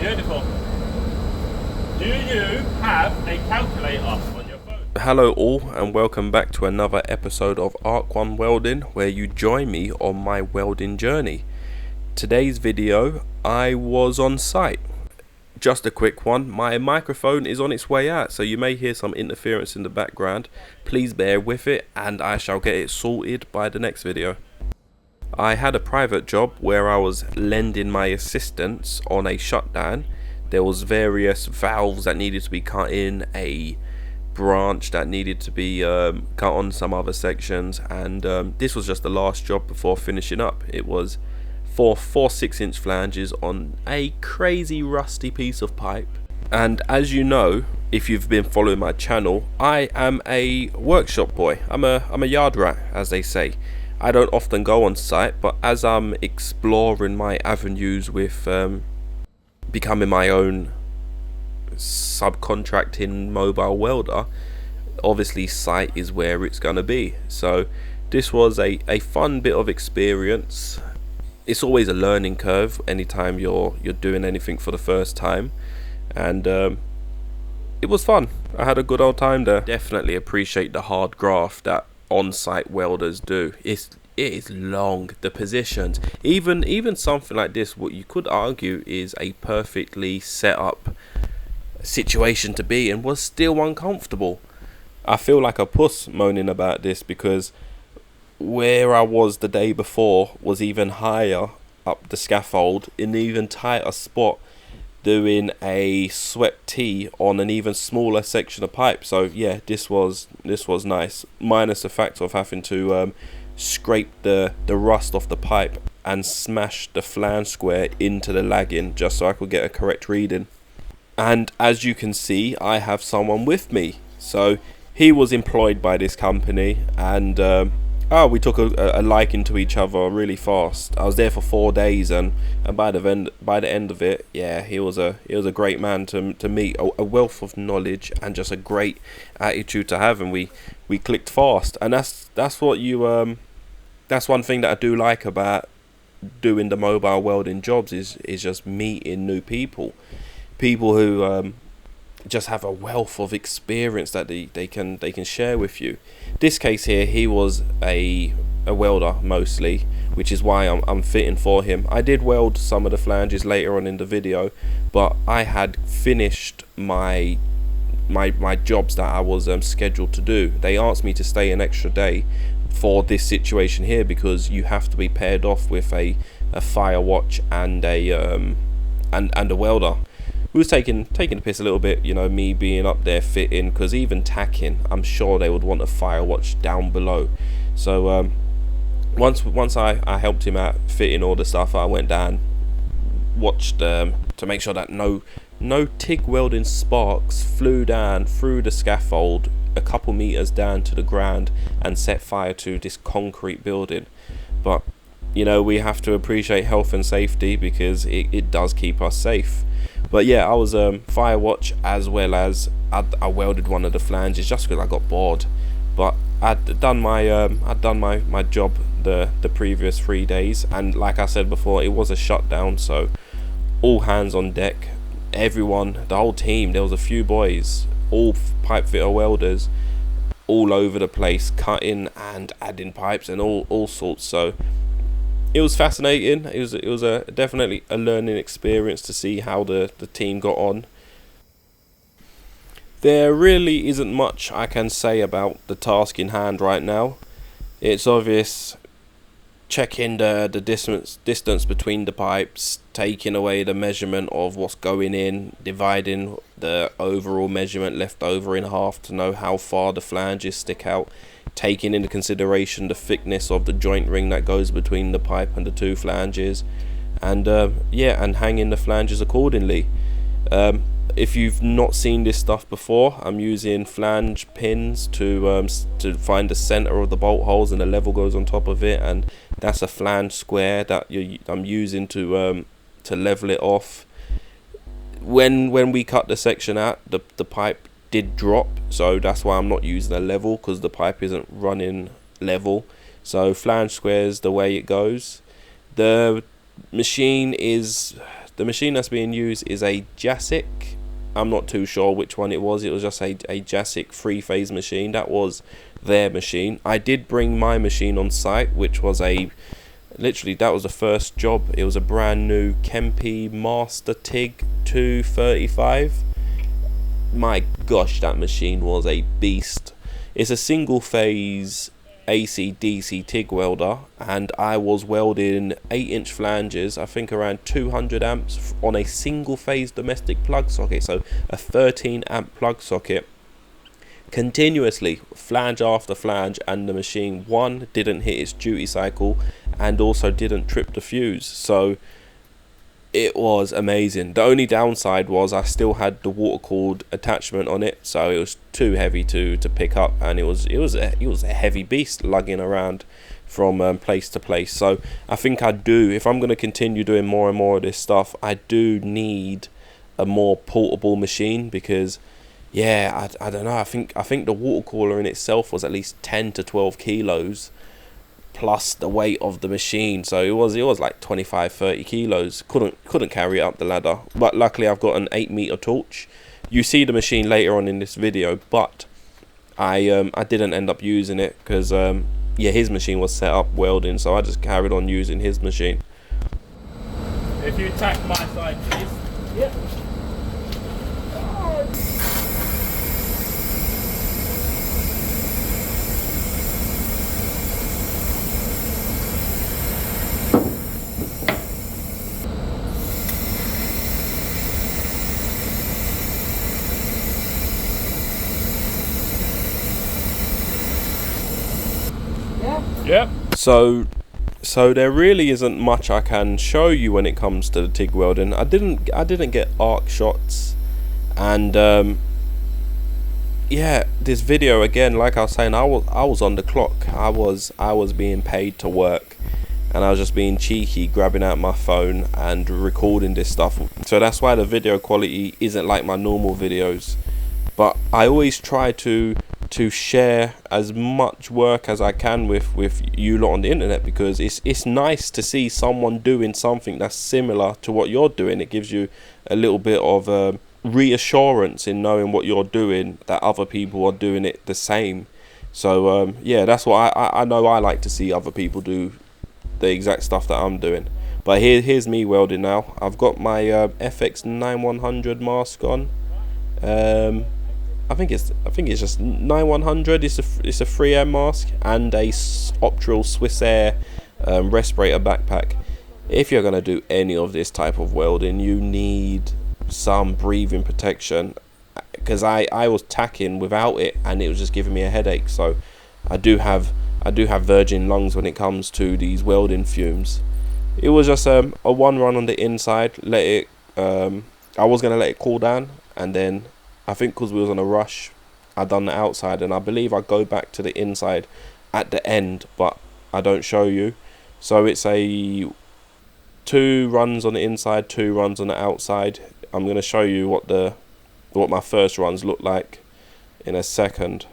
Beautiful. Do you have a calculator on your phone? Hello all, and welcome back to another episode of Arc 1 Welding, where you join me on my welding journey. Today's video, I was on site. Just a quick one, my microphone is on its way out, so you may hear some interference in the background. Please bear with it, and I shall get it sorted by the next video. I had a private job where I was lending my assistance on a shutdown. There was various valves that needed to be cut in, a branch that needed to be cut on some other sections, and this was just the last job before finishing up. It was four 6-inch flanges on a crazy rusty piece of pipe. And as you know, if you've been following my channel, I am a workshop boy. I'm a yard rat, as they say. I don't often go on site, but as I'm exploring my avenues with becoming my own subcontracting mobile welder, obviously site is where it's gonna be. So this was a fun bit of experience. It's always a learning curve anytime you're doing anything for the first time, and it was fun. I had a good old time there. Definitely appreciate the hard graft that on-site welders do. It is long, the positions, even something like this, what you could argue is a perfectly set up situation to be in, was still uncomfortable. I feel like a puss moaning about this because where I was the day before was even higher up the scaffold in an even tighter spot, doing a swept tee on an even smaller section of pipe. So yeah, this was nice, minus the fact of having to scrape the rust off the pipe and smash the flange square into the lagging just so I could get a correct reading. And as you can see, I have someone with me. So he was employed by this company, and we took a liking to each other really fast. I was there for 4 days, and by the end of it, yeah, he was a great man to meet, a wealth of knowledge and just a great attitude to have, and we clicked fast. And that's what you that's one thing that I do like about doing the mobile welding jobs is just meeting new people who just have a wealth of experience that they can share with you. This case here, he was a welder mostly, which is why I'm fitting for him. I did weld some of the flanges later on in the video, but I had finished my jobs that I was scheduled to do. They asked me to stay an extra day for this situation here because you have to be paired off with a fire watch and a welder. We was taking the piss a little bit, you know, me being up there fitting, because even tacking, I'm sure they would want a fire watch down below. So once I helped him out fitting all the stuff, I went down, watched to make sure that no TIG welding sparks flew down through the scaffold a couple meters down to the ground and set fire to this concrete building. But you know, we have to appreciate health and safety because it does keep us safe. But yeah, I was fire watch, as well as I welded one of the flanges just because I got bored. But I'd done my job the previous 3 days, and like I said before, it was a shutdown, so all hands on deck. Everyone, the whole team, there was a few boys, all pipe fitter welders, all over the place, cutting and adding pipes and all sorts. So it was fascinating. It was definitely a learning experience to see how the team got on. There really isn't much I can say about the task in hand right now. It's obvious, checking the distance between the pipes, taking away the measurement of what's going in, dividing the overall measurement left over in half to know how far the flanges stick out, taking into consideration the thickness of the joint ring that goes between the pipe and the two flanges, and and hanging the flanges accordingly. If you've not seen this stuff before, I'm using flange pins to find the center of the bolt holes, and the level goes on top of it, and that's a flange square that I'm using to level it off. When we cut the section out, the pipe did drop, so that's why I'm not using a level, because the pipe isn't running level. So flange squares the way it goes. The machine is The machine that's being used is a Jasic. I'm not too sure which one it was. It was just a Jasic 3-phase machine. That was their machine. I did bring my machine on site, which was literally that was the first job. It was a brand new Kempe Master TIG 235. My gosh, that machine was a beast. It's a single phase AC DC TIG welder, and I was welding 8-inch flanges, I think around 200 amps on a single phase domestic plug socket, so a 13 amp plug socket, continuously, flange after flange, and the machine, one, didn't hit its duty cycle, and also didn't trip the fuse. So it was amazing. The only downside was I still had the water cooled attachment on it, so it was too heavy to pick up, and it was a heavy beast lugging around from place to place. So I think if I'm going to continue doing more and more of this stuff, I do need a more portable machine, because yeah, I don't know, I think the water cooler in itself was at least 10 to 12 kilos plus the weight of the machine, so it was like 25-30 kilos. Couldn't carry it up the ladder, but luckily I've got an 8-meter torch. You see the machine later on in this video, but I didn't end up using it because yeah, his machine was set up welding, so I just carried on using his machine. If you attack my side, please. Yep. Yep. So there really isn't much I can show you when it comes to the TIG welding. I didn't get arc shots, and yeah, this video again, like I was saying, I was on the clock. I was being paid to work, and I was just being cheeky, grabbing out my phone and recording this stuff. So that's why the video quality isn't like my normal videos. But I always try to share as much work as I can with you lot on the internet, because it's nice to see someone doing something that's similar to what you're doing. It gives you a little bit of reassurance in knowing what you're doing, that other people are doing it the same. So yeah, that's what I know. I like to see other people do the exact stuff that I'm doing. But here's me welding now. I've got my FX 9100 mask on. I think it's just 9100. It's a 3M mask and a Optral Swiss Air respirator backpack. If you're gonna do any of this type of welding, you need some breathing protection, because I was tacking without it and it was just giving me a headache. So I do have virgin lungs when it comes to these welding fumes. It was just a one run on the inside. I was gonna let it cool down, and then I think because we was on a rush, I done the outside, and I believe I go back to the inside at the end, but I don't show you. So it's a 2 runs on the inside, 2 runs on the outside. I'm going to show you what my first runs look like in a second.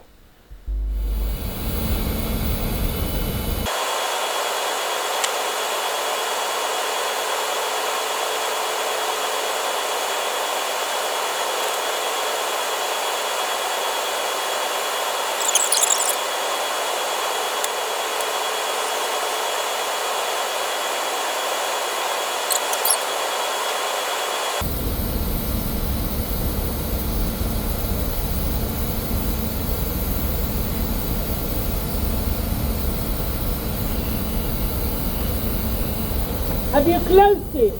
Have you closed it?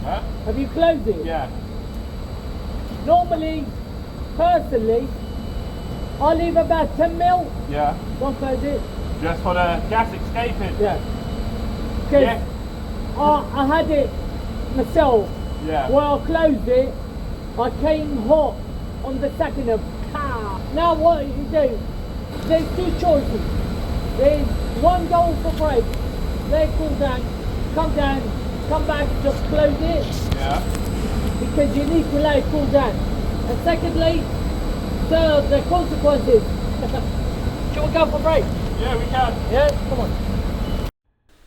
Huh? Have you closed it? Yeah. Normally, personally, I leave about 10 mil. Yeah. Don't close it. Just for the gas escaping. Yeah. Because Yeah. I had it myself. Yeah. When I closed it, I came hot on the second of car. Now what you do? There's 2 choices. There's one goal for break. Let it cool down. Come down, come back, just close it. Yeah. Because you need to let it cool down. And secondly, serve the consequences. Shall we go for a break? Yeah, we can. Yeah, come on.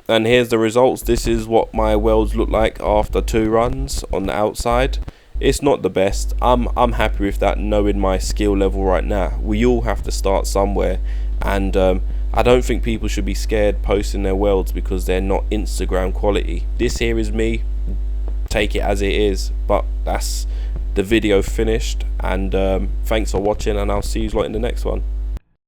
And here's the results. This is what my welds look like after 2 runs on the outside. It's not the best. I'm happy with that, knowing my skill level right now. We all have to start somewhere, and I don't think people should be scared posting their welds because they're not Instagram quality. This here is me, take it as it is. But that's the video finished, and thanks for watching, and I'll see you lot in the next one.